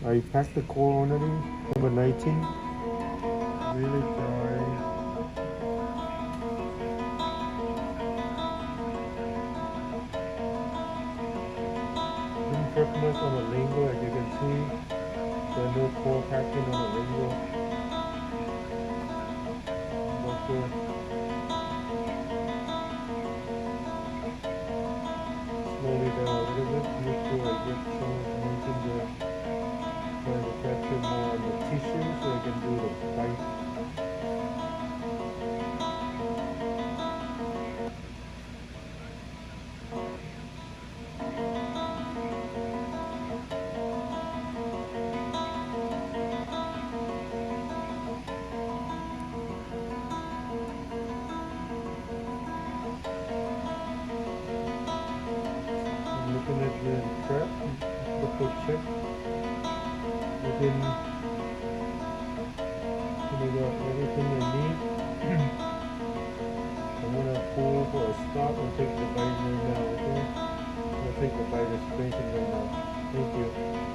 I packed the core already. Number 19. Really dry. Didn't prep much on the lingo, as you can see. There are no core packing on the lingo. Also, slowly down a little bit. Make sure I get some information there. Trying to capture more on the tissue so I can do the bite. I'm looking at the prep, double check. Within, I got everything I need. I'm gonna pull for a stop and take the bite right now, okay? I'll take the bite as patient right now. Thank you.